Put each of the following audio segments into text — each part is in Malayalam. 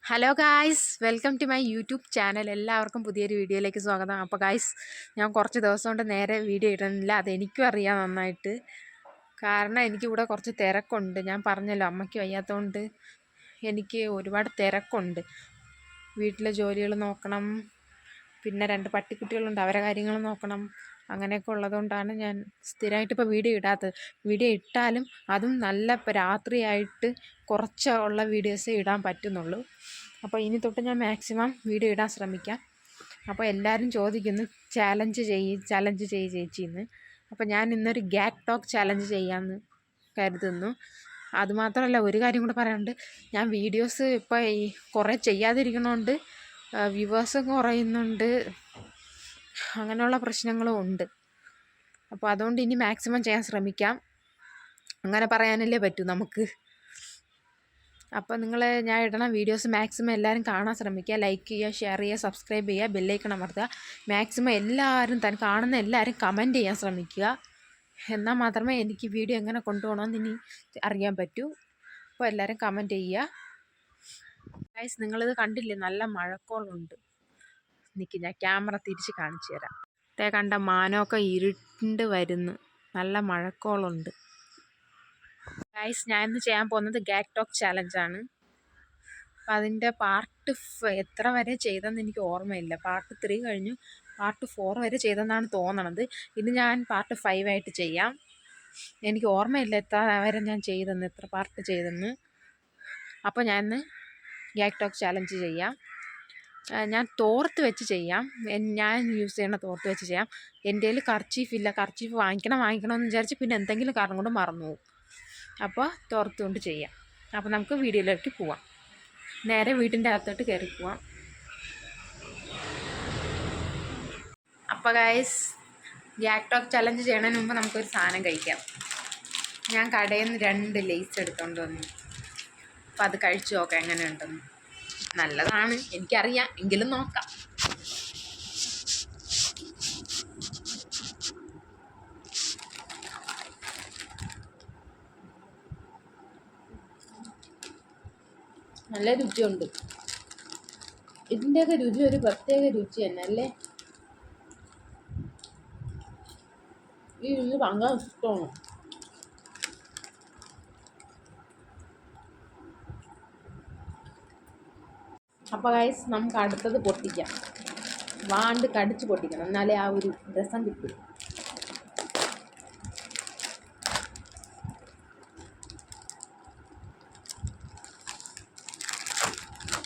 Hello guys, welcome to my YouTube channel. എല്ലാവർക്കും പുതിയൊരു വീഡിയോയിലേക്ക് സ്വാഗതം. അപ്പോൾ ഗായ്സ്, ഞാൻ കുറച്ച് ദിവസം കൊണ്ട് നേരെ വീഡിയോ ഇടുന്നില്ല. അതെനിക്കും അറിയാം നന്നായിട്ട്. കാരണം എനിക്കിവിടെ കുറച്ച് തിരക്കുണ്ട്. ഞാൻ പറഞ്ഞല്ലോ, അമ്മയ്ക്ക് വയ്യാത്തതുകൊണ്ട് എനിക്ക് ഒരുപാട് തിരക്കുണ്ട്. വീട്ടിലെ ജോലികൾ നോക്കണം, പിന്നെ 2 പട്ടിക്കുട്ടികളുണ്ട്, അവരെ കാര്യങ്ങൾ നോക്കണം. അങ്ങനെയൊക്കെ ഉള്ളതുകൊണ്ടാണ് ഞാൻ സ്ഥിരമായിട്ട് ഇപ്പോൾ വീഡിയോ ഇടാത്തത്. വീഡിയോ ഇട്ടാലും അതും നല്ല രാത്രിയായിട്ട് കുറച്ചുള്ള വീഡിയോസേ ഇടാൻ പറ്റുന്നുള്ളൂ. അപ്പോൾ ഇനി തൊട്ട് ഞാൻ മാക്സിമം വീഡിയോ ഇടാൻ ശ്രമിക്കാം. അപ്പോൾ എല്ലാവരും ചോദിക്കുന്നു ചാലഞ്ച് ചെയ്യ് ചേച്ചിന്ന്. അപ്പോൾ ഞാൻ ഇന്നൊരു ഗ്യാഗ് ടോക്ക് ചാലഞ്ച് ചെയ്യാമെന്ന് കരുതുന്നു. അതുമാത്രമല്ല, ഒരു കാര്യം കൂടെ പറയാനുണ്ട്. ഞാൻ വീഡിയോസ് ഇപ്പോൾ കുറേ ചെയ്യാതിരിക്കണോണ്ട് വ്യൂവേഴ്സും കുറയുന്നുണ്ട്, അങ്ങനെയുള്ള പ്രശ്നങ്ങളും ഉണ്ട്. അപ്പോൾ അതുകൊണ്ട് ഇനി മാക്സിമം ചെയ്യാൻ ശ്രമിക്കാം. അങ്ങനെ പറയാനല്ലേ പറ്റൂ നമുക്ക്. അപ്പോൾ ഞാൻ ഇടണ വീഡിയോസ് മാക്സിമം എല്ലാവരും കാണാൻ ശ്രമിക്കുക. ലൈക്ക് ചെയ്യുക, ഷെയർ ചെയ്യുക, സബ്സ്ക്രൈബ് ചെയ്യുക, ബെല്ലൈക്കൺ അമർത്തുക. മാക്സിമം എല്ലാവരും കാണുന്ന എല്ലാവരും കമൻറ്റ് ചെയ്യാൻ ശ്രമിക്കുക. എന്നാൽ മാത്രമേ എനിക്ക് വീഡിയോ എങ്ങനെ കൊണ്ടുപോകണമെന്ന് ഇനി അറിയാൻ പറ്റൂ. അപ്പോൾ എല്ലാവരും കമൻറ്റ് ചെയ്യുക. ഗൈസ്, നിങ്ങളിത് കണ്ടില്ലേ, നല്ല മഴക്കോളുണ്ട്. ഞാൻ ക്യാമറ തിരിച്ച് കാണിച്ചു തരാം. കണ്ട മാനമൊക്കെ ഇരുണ്ട് വരുന്നു, നല്ല മഴക്കോളുണ്ട്. ഗൈസ്, ഞാൻ ഇന്ന് ചെയ്യാൻ പോകുന്നത് ഗ്യാഗ് ടോക്ക് ചാലഞ്ചാണ്. അപ്പം അതിൻ്റെ പാർട്ട് എത്ര വരെ ചെയ്തെന്ന് എനിക്ക് ഓർമ്മയില്ല. പാർട്ട് 3 കഴിഞ്ഞു, പാർട്ട് 4 വരെ ചെയ്തെന്നാണ് തോന്നണത്. ഇത് ഞാൻ പാർട്ട് 5 ആയിട്ട് ചെയ്യാം. എനിക്ക് ഓർമ്മയില്ല എത്ര വരെ ഞാൻ ചെയ്തെന്ന്, എത്ര പാർട്ട് ചെയ്തെന്ന്. അപ്പോൾ ഞാൻ ഇന്ന് ഗ്യാഗ് ടോക്ക് ചാലഞ്ച് ചെയ്യാം. ഞാൻ തോർത്ത് വെച്ച് ചെയ്യാം. ഞാൻ യൂസ് ചെയ്യണ തോർത്ത് വെച്ച് ചെയ്യാം. എൻ്റെ കയ്യിൽ കർച്ചീഫില്ല. കർച്ചീഫ് വാങ്ങിക്കണമെന്ന് വിചാരിച്ച് പിന്നെ എന്തെങ്കിലും കാരണം കൊണ്ട് മറന്നു പോകും. അപ്പോൾ തോർത്ത് കൊണ്ട് ചെയ്യാം. അപ്പോൾ നമുക്ക് വീഡിയോയിലേക്ക് പോവാം. നേരെ വീട്ടിൻ്റെ അകത്തോട്ട് കയറി പോവാം. അപ്പോൾ ഗൈസ്, ഗ്യാഗ് ടോക്ക് ചലഞ്ച് ചെയ്യണതിന് മുമ്പ് നമുക്കൊരു സാധനം കഴിക്കാം. ഞാൻ കടയിൽ നിന്ന് 2 ലേസ് എടുത്തുകൊണ്ട് വന്നു. അപ്പോൾ അത് കഴിച്ചു നോക്കാം എങ്ങനെയുണ്ടെന്ന്. നല്ലതാണ്, എനിക്കറിയാം, എങ്കിലും നോക്കാം. നല്ല രുചിയുണ്ട്. ഇതിൻ്റെയൊക്കെ രുചി ഒരു പ്രത്യേക രുചി തന്നെ അല്ലേ. ഈ രുചി ഭയങ്കര ഇഷ്ടമാണ്. അപ്പോൾ ഗൈസ്, നമുക്ക് അടുത്തത് പൊട്ടിക്കാം. വാണ്ട് കടിച്ച് പൊട്ടിക്കണം, എന്നാലേ ആ ഒരു രസം കിട്ടും.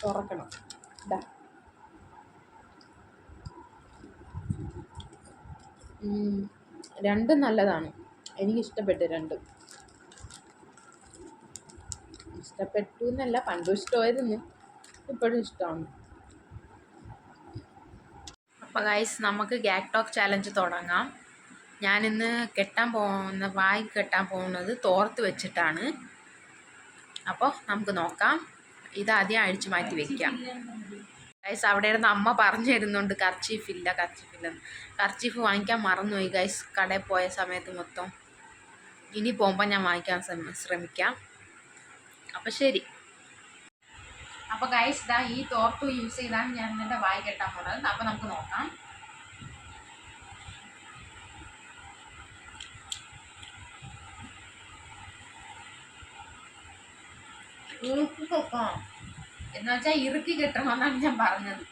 തുറക്കണം. ഇതാ, രണ്ടും നല്ലതാണ്. എനിക്കിഷ്ടപ്പെട്ടു രണ്ടും. ഇഷ്ടപ്പെട്ടു എന്നല്ല, പണ്ടും ഇഷ്ടമായിരുന്നു, ഇപ്പോഴും ഇഷ്ടമാണ്. അപ്പോൾ ഗൈസ്, നമുക്ക് ഗ്യാഗ് ടോക്ക് ചാലഞ്ച് തുടങ്ങാം. ഞാനിന്ന് വായി കെട്ടാൻ പോകുന്നത് തോർത്ത് വെച്ചിട്ടാണ്. അപ്പോൾ നമുക്ക് നോക്കാം. ഇതാദ്യം അഴിച്ചു മാറ്റി വയ്ക്കാം. ഗൈസ്, അവിടെ ഇരുന്ന് അമ്മ പറഞ്ഞു തരുന്നുണ്ട് കർച്ചീഫില്ലെന്ന്. കർച്ചീഫ് വാങ്ങിക്കാൻ മറന്നുപോയി ഗൈസ്, കടയിൽ പോയ സമയത്ത് മൊത്തം. ഇനി പോകുമ്പോൾ ഞാൻ വാങ്ങിക്കാൻ ശ്രമിക്കാം. അപ്പോൾ ശരി. അപ്പോൾ ഗൈസ്, ഇതാ ഈ തോർത്ത് യൂസ് ചെയ്താണ് ഞാൻ എൻ്റെ വായി കെട്ടാൻ പോകുന്നത്. അപ്പോൾ നമുക്ക് നോക്കാം. എന്ന് വെച്ചാൽ ഇറുക്കി കെട്ടണമെന്നാണ് ഞാൻ പറഞ്ഞത്.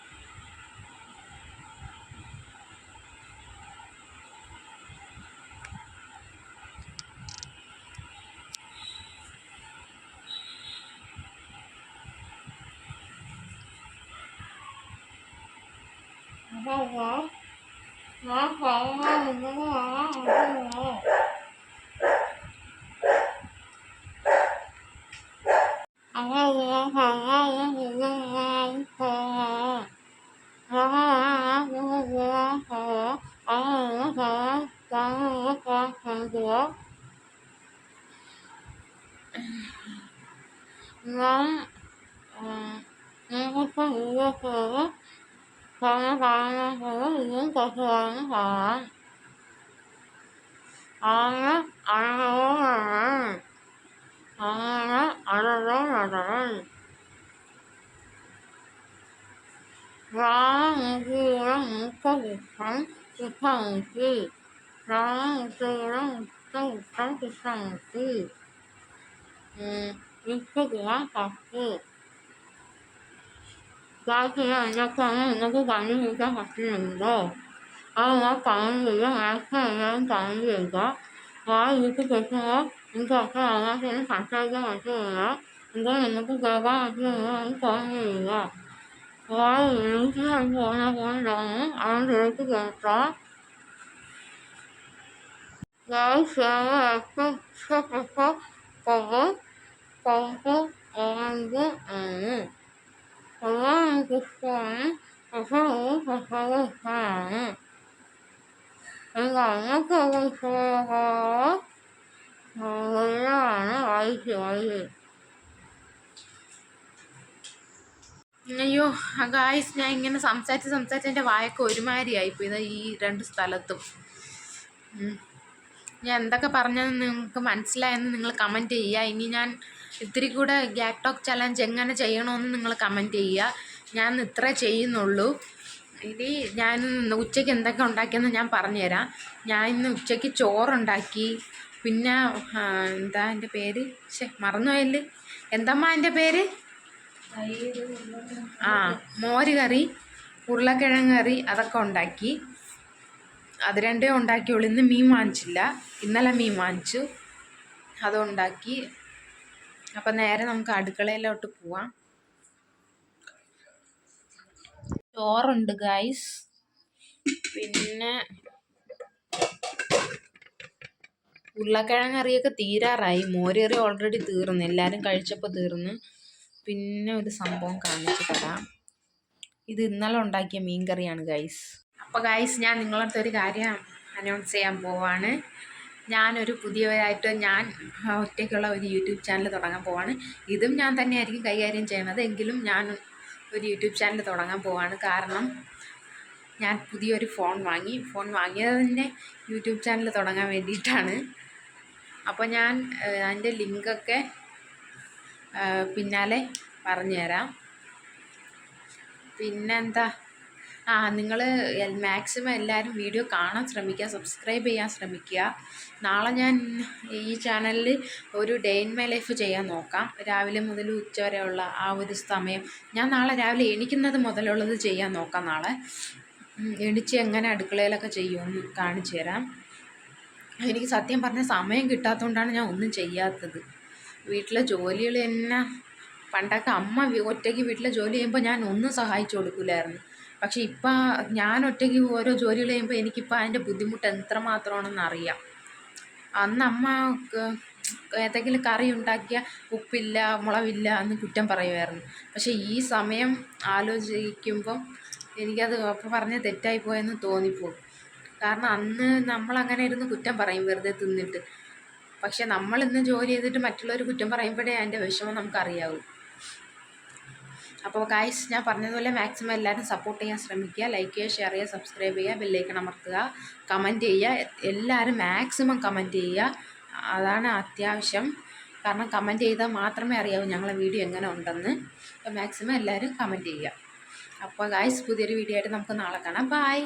ராமபுரம் முப்பகுஷம் புத்தமுத்தி ராமபுரம் முப்பகுஷம் புத்தமுத்தி இப்பகுமா பத்து காய்ச்சியா இலக்கான எனக்கு கண்டுபிடிக்க கற்றுருந்தோ அவங்க கலந்துருக்க மேக்ஸிமம் கலந்துருக்கா வாய் விட்டு பேசுங்க இந்த அக்கா அம்மாக்கு கஷ்டத்தை வச்சுருந்தா இந்த எனக்கு கேட்கா வச்சுருந்தா குழந்தைங்க வாய் எழுச்சி போன போனாங்க அவன் எடுத்து கேட்டா வாய் சேவை எப்போ கொவ்வு கொவ்வு ஓய்ந்து கிறிஸ்தவன் எங்கள் அம்மாக்கு വെള്ളമാണ് വായിച്ച് അയ്യോ ഗായ്സ് ഞാൻ ഇങ്ങനെ സംസാരിച്ച് എൻ്റെ വായൊക്കെ ഒരുമാതിരിയായിപ്പോയി ഇതാ ഈ രണ്ട് സ്ഥലത്തും. ഞാൻ എന്തൊക്കെ പറഞ്ഞതെന്ന് നിങ്ങൾക്ക് മനസ്സിലായെന്ന് നിങ്ങൾ കമൻറ്റ് ചെയ്യുക. ഇനി ഞാൻ ഇത്തിരി കൂടെ ഗ്യാക് ടോക്ക് ചലഞ്ച് എങ്ങനെ ചെയ്യണമെന്ന് നിങ്ങൾ കമൻറ്റ് ചെയ്യുക. ഞാൻ ഇത്രേ ചെയ്യുന്നുള്ളൂ. ഇനി ഞാൻ ഉച്ചയ്ക്ക് എന്തൊക്കെ ഉണ്ടാക്കിയെന്ന് ഞാൻ പറഞ്ഞുതരാം. ഞാൻ ഇന്ന് ഉച്ചയ്ക്ക് ചോറുണ്ടാക്കി, പിന്നെ എന്താ എൻ്റെ പേര് മറന്നുപോയല്ലേ, എന്തമ്മ എൻ്റെ പേര്, മോര് കറി, ഉരുളക്കിഴങ്ങ് കറി, അതൊക്കെ ഉണ്ടാക്കി. അത് രണ്ടേ ഉണ്ടാക്കിയുള്ളൂ. ഇന്ന് മീൻ വാങ്ങിച്ചില്ല, ഇന്നലെ മീൻ വാങ്ങിച്ചു, അതുണ്ടാക്കി. അപ്പം നേരെ നമുക്ക് അടുക്കളയിലോട്ട് പോവാം. ചോറുണ്ട് ഗൈസ്, പിന്നെ ഉരുളക്കിഴങ്ങ് കറിയൊക്കെ തീരാറായി. മോര് കറി ഓൾറെഡി തീർന്നു, എല്ലാവരും കഴിച്ചപ്പോൾ തീർന്നു. പിന്നെ ഒരു സംഭവം കാണിച്ചു തരാം. ഇത് ഇന്നലെ ഉണ്ടാക്കിയ മീൻ കറിയാണ് ഗൈസ്. അപ്പോൾ ഗൈസ്, ഞാൻ നിങ്ങളടുത്ത് ഒരു കാര്യം അനൗൺസ് ചെയ്യാൻ പോവാണ്. ഞാനൊരു പുതിയതായിട്ട് ഞാൻ ഒറ്റയ്ക്കുള്ള ഒരു യൂട്യൂബ് ചാനൽ തുടങ്ങാൻ പോവാണ്. ഇതും ഞാൻ തന്നെയായിരിക്കും കൈകാര്യം ചെയ്യണത്, എങ്കിലും ഞാൻ ഒരു യൂട്യൂബ് ചാനൽ തുടങ്ങാൻ പോവാണ്. കാരണം ഞാൻ പുതിയൊരു ഫോൺ വാങ്ങിയത് തന്നെ യൂട്യൂബ് ചാനൽ തുടങ്ങാൻ വേണ്ടിയിട്ടാണ്. അപ്പോൾ ഞാൻ അതിൻ്റെ ലിങ്കൊക്കെ പിന്നാലെ പറഞ്ഞുതരാം. പിന്നെന്താ, നിങ്ങൾ മാക്സിമം എല്ലാവരും വീഡിയോ കാണാൻ ശ്രമിക്കുക, സബ്സ്ക്രൈബ് ചെയ്യാൻ ശ്രമിക്കുക. നാളെ ഞാൻ ഈ ചാനലിൽ ഒരു ഡേ ഇൻ മൈ ലൈഫ് ചെയ്യാൻ നോക്കാം. രാവിലെ മുതൽ ഉച്ച വരെയുള്ള ആ ഒരു സമയം ഞാൻ നാളെ രാവിലെ എണീക്കുന്നത് മുതലുള്ളത് ചെയ്യാൻ നോക്കാം. നാളെ എണീച്ച് എങ്ങനെ അടുക്കളയിലൊക്കെ ചെയ്യുമെന്ന് കാണിച്ചു തരാം. എനിക്ക് സത്യം പറഞ്ഞ സമയം കിട്ടാത്തതുകൊണ്ടാണ് ഞാൻ ഒന്നും ചെയ്യാത്തത്. വീട്ടിലെ ജോലികൾ തന്നെ, പണ്ടൊക്കെ അമ്മ ഒറ്റയ്ക്ക് വീട്ടിലെ ജോലി ചെയ്യുമ്പോൾ ഞാൻ ഒന്നും സഹായിച്ചു കൊടുക്കില്ലായിരുന്നു. പക്ഷേ ഇപ്പം ഞാൻ ഒറ്റയ്ക്ക് ഓരോ ജോലികൾ ചെയ്യുമ്പോൾ എനിക്കിപ്പോൾ അതിൻ്റെ ബുദ്ധിമുട്ട് എത്രമാത്രമാണെന്ന് അറിയാം. അന്ന് അമ്മ ഏതെങ്കിലും കറി ഉണ്ടാക്കിയ ഉപ്പില്ല, മുളകില്ല എന്ന് കുറ്റം പറയുമായിരുന്നു. പക്ഷേ ഈ സമയം ആലോചിക്കുമ്പം എനിക്കത് അപ്പോൾ പറഞ്ഞ് തെറ്റായി പോയെന്ന് തോന്നിപ്പോകും. കാരണം അന്ന് നമ്മളങ്ങനെ ഇരുന്ന് കുറ്റം പറയും വെറുതെ തിന്നിട്ട്. പക്ഷെ നമ്മളിന്ന് ജോലി ചെയ്തിട്ട് മറ്റുള്ളവർ കുറ്റം പറയുമ്പോഴേ അതിൻ്റെ വിഷമം നമുക്കറിയാവൂ. അപ്പോൾ ഗൈസ്, ഞാൻ പറഞ്ഞതുപോലെ മാക്സിമം എല്ലാവരും സപ്പോർട്ട് ചെയ്യാൻ ശ്രമിക്കുക. ലൈക്ക് ചെയ്യുക, ഷെയർ ചെയ്യുക, സബ്സ്ക്രൈബ് ചെയ്യുക, ബെല്ലൈക്കൺ അമർത്തുക, കമൻറ്റ് ചെയ്യുക. എല്ലാവരും മാക്സിമം കമൻറ്റ് ചെയ്യുക, അതാണ് അത്യാവശ്യം. കാരണം കമൻറ്റ് ചെയ്താൽ മാത്രമേ അറിയാവൂ ഞങ്ങളെ വീഡിയോ എങ്ങനെ ഉണ്ടെന്ന്. അപ്പോൾ മാക്സിമം എല്ലാവരും കമൻറ്റ് ചെയ്യുക. അപ്പോൾ ഗൈസ്, പുതിയൊരു വീഡിയോ ആയിട്ട് നമുക്ക് നാളെ കാണാം. ബൈ.